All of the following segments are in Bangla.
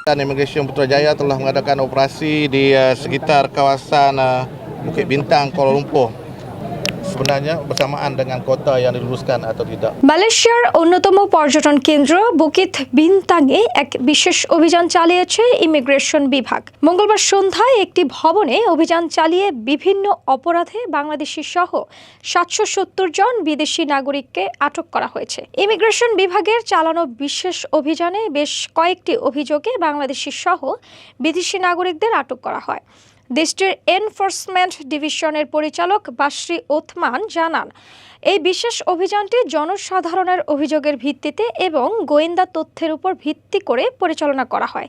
Imigresen Putrajaya telah mengadakan operasi di sekitar kawasan Bukit Bintang, Kuala Lumpur. Sebenarnya bersamaan dengan kota yang diluluskan atau tidak. মালয়েশিয়ার অন্যতম পর্যটন কেন্দ্র বুকিত বিন্তাংয়ে এক বিশেষ অভিযান চালিয়েছে ইমিগ্রেশন বিভাগ। মঙ্গলবার সন্ধ্যায় একটি ভবনে অভিযান চালিয়ে বিভিন্ন অপরাধে বাংলাদেশি সহ ৭৭০ জন বিদেশি নাগরিককে আটক করা হয়েছে। ইমিগ্রেশন বিভাগের চালানো বিশেষ অভিযানে বেশ কয়েকটি অভিযোগে বাংলাদেশি সহ বিদেশি নাগরিকদের আটক করা হয়। দেশটির এনফোর্সমেন্ট ডিভিশনের পরিচালক বাসরি ওথমান জানান, এই বিশেষ অভিযানটি জনসাধারণের অভিযোগের ভিত্তিতে এবং গোয়েন্দা তথ্যের উপর ভিত্তি করে পরিচালনা করা হয়।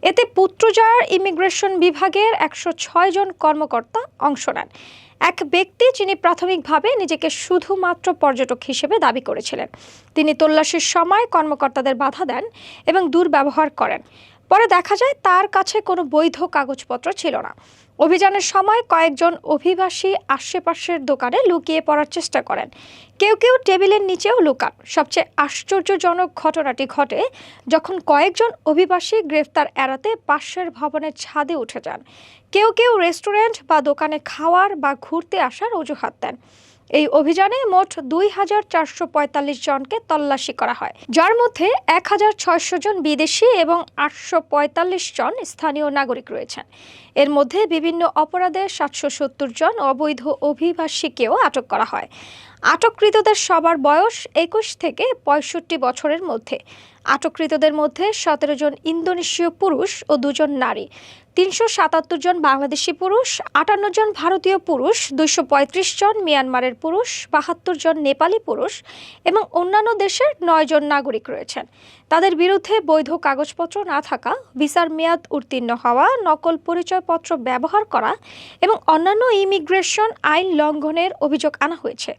এতে পুত্রজায়ার ইমিগ্রেশন বিভাগের ১০৬ জন কর্মকর্তা অংশ নেন। এক ব্যক্তি যিনি প্রাথমিকভাবে নিজেকে শুধুমাত্র পর্যটক হিসেবে দাবি করেছিলেন, তিনি তল্লাশির সময় কর্মকর্তাদের বাধা দেন এবং দুর্ব্যবহার করেন। পরে দেখা যায় তার কাছে কোনো বৈধ কাগজপত্র ছিল না। অভিযানের সময় কয়েকজন অভিবাসী আশেপাশের দোকানে লুকিয়ে পড়ার চেষ্টা করেন, কেউ কেউ টেবিলের নিচেও লুকান। সবচেয়ে আশ্চর্যজনক ঘটনাটি ঘটে যখন কয়েকজন অভিবাসী গ্রেফতার এড়াতে পাশের ভবনের ছাদে উঠে যান। কেউ কেউ রেস্টুরেন্ট বা দোকানে খাওয়ার বা ঘুরতে আসার অজুহাত দেন। এই অভিযানে মোট ২,৪৪৫ জনকে তল্লাশি করা হয়, যার মধ্যে ১,৬০০ জন বিদেশি এবং ৮৪৫ জন স্থানীয় নাগরিক রয়েছেন। এর মধ্যে বিভিন্ন অপরাধে ৭৭০ জন অবৈধ অভিবাসীকেও আটক করা হয়। আটককৃতদের সবার বয়স ২১ থেকে ৬৫ বছরের মধ্যে। আটককৃতদের মধ্যে ১৭ জন ইন্দোনেশীয় পুরুষ ও ২ জন নারী, ৩৭৭ জন বাংলাদেশি পুরুষ, ৫৮ জন ভারতীয় পুরুষ, ২৩৫ জন মিয়ানমারের পুরুষ, ৭২ জন নেপালি পুরুষ এবং অন্যান্য দেশের ৯ জন নাগরিক রয়েছেন। তাদের বিরুদ্ধে বৈধ কাগজপত্র না থাকা, ভিসার মেয়াদ উত্তীর্ণ হওয়া, নকল পরিচয়পত্র ব্যবহার করা এবং অন্যান্য ইমিগ্রেশন আইন লঙ্ঘনের অভিযোগ আনা হয়েছে।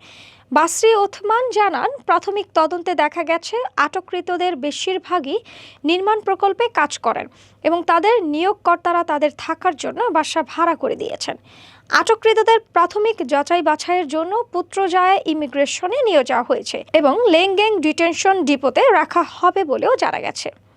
বাসরি ওথমান জানান, প্রাথমিক তদন্তে দেখা গেছে আটককৃতদের বেশিরভাগই নির্মাণ প্রকল্পে কাজ করেন এবং তাদের নিয়োগকর্তারা তাদের থাকার জন্য বাসা ভাড়া করে দিয়েছেন। আটককৃতদের প্রাথমিক যাচাই বাছাইয়ের জন্য পুত্রজায়া ইমিগ্রেশনে নিয়ে যাওয়া হয়েছে এবং লেংগেং ডিটেনশন ডিপোতে রাখা হবে বলেও জানা গেছে।